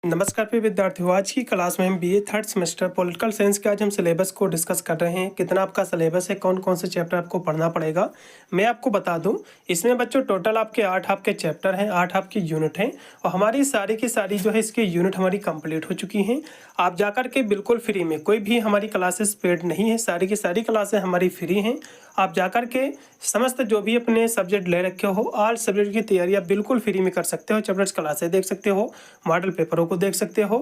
नमस्कार प्रिय विद्यार्थियों, आज की क्लास में हम BA third semester political science के आज हम सिलेबस को डिस्कस कर रहे हैं। कितना आपका सिलेबस है, कौन कौन से चैप्टर आपको पढ़ना पड़ेगा, मैं आपको बता दूं। इसमें बच्चों टोटल आपके 8 आपके चैप्टर हैं, 8 आपकी यूनिट हैं और हमारी सारी की सारी जो है इसकी यूनिट हमारी कंप्लीट हो चुकी हैं। आप जाकर के बिल्कुल फ्री में, कोई भी हमारी क्लासेस पेड नहीं है, सारी की सारी क्लासें हमारी फ्री हैं। आप जाकर के समस्त जो भी अपने सब्जेक्ट ले रखे हो, ऑल सब्जेक्ट की तैयारी आप बिल्कुल फ्री में कर सकते हो। चैप्टर्स क्लासेस देख सकते हो, मॉडल पेपरों को देख सकते हो,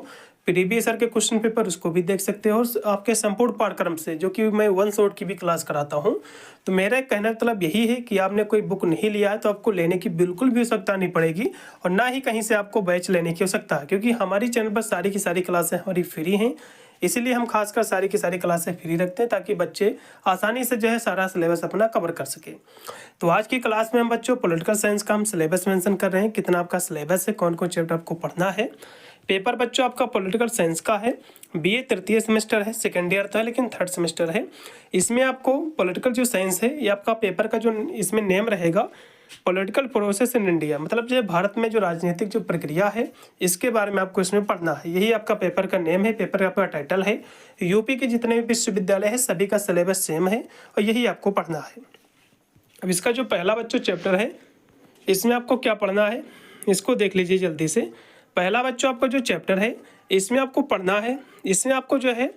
प्रीवियस ईयर के क्वेश्चन पेपर उसको भी देख सकते हो, आपके संपूर्ण पाठ्यक्रम से, जो कि मैं वन शॉट की भी क्लास कराता हूं। तो मेरा कहने का मतलब यही है कि आपने कोई बुक नहीं लिया है तो आपको लेने की बिल्कुल भी आवश्यकता नहीं पड़ेगी और ना ही कहीं से आपको बैच लेने की आवश्यकता है, क्योंकि हमारी चैनल पर सारी की सारी क्लासें हमारी फ्री हैं। इसीलिए हम खासकर सारी की सारी क्लासें फ्री रखते हैं ताकि बच्चे आसानी से जो है सारा सिलेबस अपना कवर कर सके। तो आज की क्लास में हम बच्चों पॉलिटिकल साइंस का हम सिलेबस मेंशन कर रहे हैं, कितना आपका सिलेबस है, कौन कौन चैप्टर आपको पढ़ना है। पेपर बच्चों आपका पॉलिटिकल साइंस का है, बीए तृतीय सेमेस्टर है, सेकेंड ईयर तो है लेकिन थर्ड सेमेस्टर है। इसमें आपको पॉलिटिकल जो साइंस है, ये आपका पेपर का जो इसमें नेम रहेगा पॉलिटिकल प्रोसेस इन इंडिया, मतलब जो भारत में जो राजनीतिक जो प्रक्रिया है इसके बारे में आपको इसमें पढ़ना है। यही आपका पेपर का नेम है, पेपर का आपका टाइटल है। यूपी के जितने भी विश्वविद्यालय है सभी का सिलेबस सेम है और यही आपको पढ़ना है। अब इसका जो पहला बच्चों चैप्टर है, इसमें आपको क्या पढ़ना है इसको देख लीजिए जल्दी से। पहला बच्चों आपका जो चैप्टर है इसमें आपको पढ़ना है, इसमें आपको जो है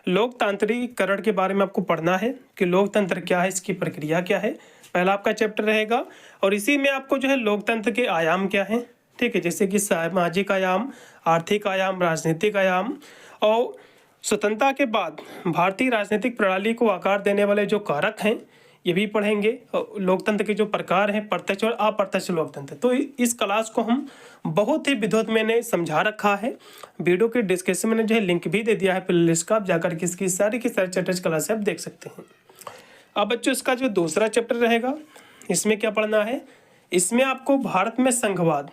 लोकतांत्रिकरण के बारे में आपको पढ़ना है कि लोकतंत्र क्या है, इसकी प्रक्रिया क्या है, पहला आपका चैप्टर रहेगा। और इसी में आपको जो है लोकतंत्र के आयाम क्या हैं, ठीक है, जैसे कि सामाजिक आयाम, आर्थिक आयाम, राजनीतिक आयाम, और स्वतंत्रता के बाद भारतीय राजनीतिक प्रणाली को आकार देने वाले जो कारक हैं ये भी पढ़ेंगे। लोकतंत्र के जो प्रकार हैं, प्रत्यक्ष और अप्रत्यक्ष लोकतंत्र। तो इस क्लास को हम बहुत ही विधिवत मैंने समझा रखा है। वीडियो के डिस्क्रिप्शन में जो है लिंक भी दे दिया है प्लेलिस्ट का, आप जाकर के इसकी सारी की सारी चैप्टर्स क्लास आप देख सकते हैं। अब बच्चों इसका जो दूसरा चैप्टर रहेगा इसमें क्या पढ़ना है, इसमें आपको भारत में संघवाद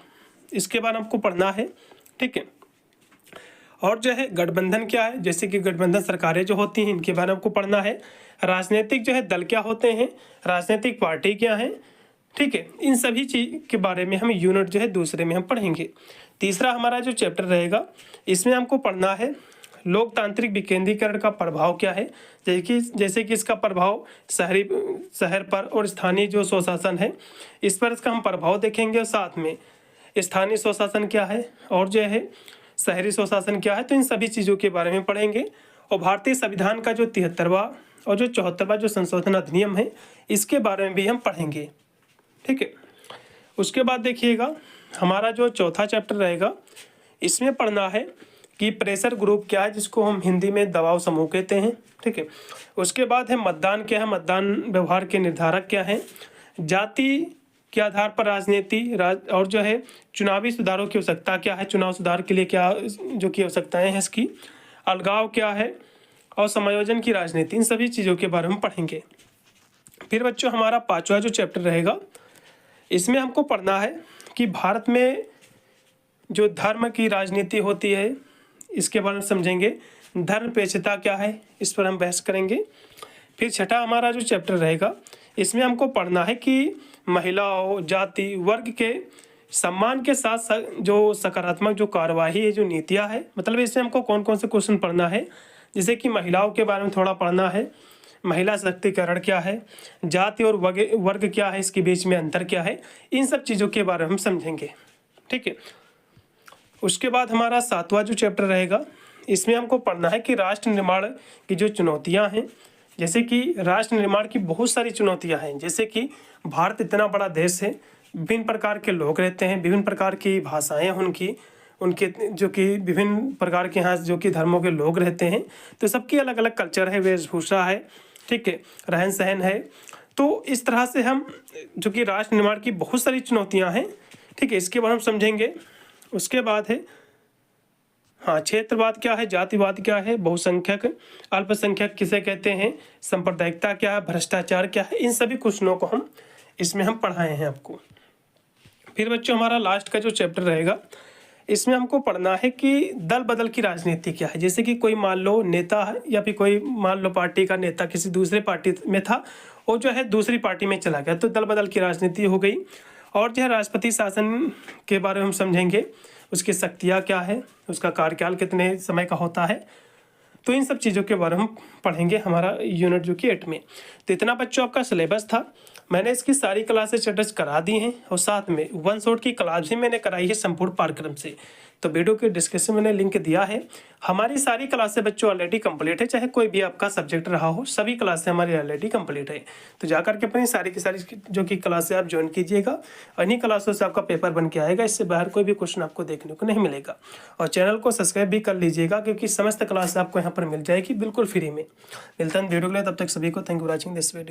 इसके बारे में आपको पढ़ना है, ठीक है। और जो है गठबंधन क्या है, जैसे कि गठबंधन सरकारें जो होती हैं इनके बारे में आपको पढ़ना है। राजनीतिक जो है दल क्या होते हैं, राजनीतिक पार्टी क्या है, ठीक है, इन सभी चीज के बारे में हम यूनिट जो है दूसरे में हम पढ़ेंगे। तीसरा हमारा जो चैप्टर रहेगा इसमें हमको पढ़ना है लोकतांत्रिक विकेंद्रीकरण का प्रभाव क्या है, जैसे कि इसका प्रभाव शहर पर और स्थानीय जो स्वशासन है इस पर इसका हम प्रभाव देखेंगे, और साथ में स्थानीय स्वशासन क्या है और जो है शहरी स्वशासन क्या है, तो इन सभी चीज़ों के बारे में पढ़ेंगे। और भारतीय संविधान का जो 73वां और जो 74वां जो संशोधन अधिनियम है इसके बारे में भी हम पढ़ेंगे, ठीक है। उसके बाद देखिएगा हमारा जो चौथा चैप्टर रहेगा इसमें पढ़ना है कि प्रेशर ग्रुप क्या है, जिसको हम हिंदी में दबाव समूह कहते हैं, ठीक है। उसके बाद है मतदान क्या है, मतदान व्यवहार के निर्धारक क्या है, जाति के आधार पर राजनीति और जो है चुनावी सुधारों की आवश्यकता क्या है, चुनाव सुधार के लिए क्या जो की आवश्यकताएं हैं इसकी, अलगाव क्या है और समायोजन की राजनीति, इन सभी चीज़ों के बारे में पढ़ेंगे। फिर बच्चों हमारा पांचवा जो चैप्टर रहेगा इसमें हमको पढ़ना है कि भारत में जो धर्म की राजनीति होती है इसके बारे में समझेंगे, धर्मपेक्षता क्या है इस पर हम बहस करेंगे। फिर छठा हमारा जो चैप्टर रहेगा इसमें हमको पढ़ना है कि महिलाओं, जाति, वर्ग के सम्मान के साथ जो सकारात्मक जो कार्यवाही है, जो नीतियाँ है, मतलब इसमें हमको कौन कौन से क्वेश्चन पढ़ना है, जैसे कि महिलाओं के बारे में थोड़ा पढ़ना है, महिला सशक्तिकरण क्या है, जाति और वर्ग क्या है, इसके बीच में अंतर क्या है, इन सब चीज़ों के बारे में हम समझेंगे, ठीक है। उसके बाद हमारा सातवां जो चैप्टर रहेगा इसमें हमको पढ़ना है कि राष्ट्र निर्माण की जो चुनौतियां हैं, जैसे कि राष्ट्र निर्माण की बहुत सारी चुनौतियां हैं, जैसे कि भारत इतना बड़ा देश है, विभिन्न प्रकार के लोग रहते हैं, विभिन्न प्रकार की भाषाएं उनके जो कि विभिन्न प्रकार के यहाँ जो कि धर्मों के लोग रहते हैं, तो सबकी अलग अलग कल्चर है, वेशभूषा है, ठीक है, रहन सहन है। तो इस तरह से हम जो कि राष्ट्र निर्माण की बहुत सारी चुनौतियाँ हैं, ठीक है, इसके बारे में समझेंगे। उसके बाद है क्षेत्रवाद क्या है, जातिवाद क्या है, बहुसंख्यक अल्पसंख्यक किसे कहते हैं, सांप्रदायिकता क्या है, भ्रष्टाचार क्या है, इन सभी क्वेश्चनों को हम इसमें हम पढ़ाए हैं आपको। फिर बच्चों हमारा लास्ट का जो चैप्टर रहेगा इसमें हमको पढ़ना है कि दल बदल की राजनीति क्या है, जैसे कि कोई मान लो नेता है या फिर कोई मान लो पार्टी का नेता किसी दूसरे पार्टी में था और जो है दूसरी पार्टी में चला गया, तो दल बदल की राजनीति हो गई। और जो है राष्ट्रपति शासन के बारे में हम समझेंगे, उसकी शक्तियाँ क्या है, उसका कार्यकाल कितने समय का होता है। तो इन सब चीज़ों के बारे में हम पढ़ेंगे हमारा यूनिट जो कि 8 में। तो इतना बच्चों आपका सिलेबस था। मैंने इसकी सारी क्लासेस अटैच करा दी हैं और साथ में वन शॉट की क्लास भी मैंने कराई है संपूर्ण पाठ्यक्रम से। तो वीडियो के डिस्क्रिप्शन में मैंने लिंक दिया है। हमारी सारी क्लासें बच्चों ऑलरेडी कंप्लीट है, चाहे कोई भी आपका सब्जेक्ट रहा हो, सभी क्लासें हमारी ऑलरेडी कंप्लीट है। तो जाकर के अपनी सारी की सारी जो कि क्लासें आप ज्वाइन कीजिएगा, इन्हीं क्लासों से आपका पेपर बन के आएगा। इससे बाहर कोई भी क्वेश्चन आपको देखने को नहीं मिलेगा। और चैनल को सब्सक्राइब भी कर लीजिएगा, क्योंकि समस्त क्लास आपको यहाँ पर मिल जाएगी बिल्कुल फ्री में। मिलता है वीडियो के लिए, तब तक सभी को thank you for watching this video.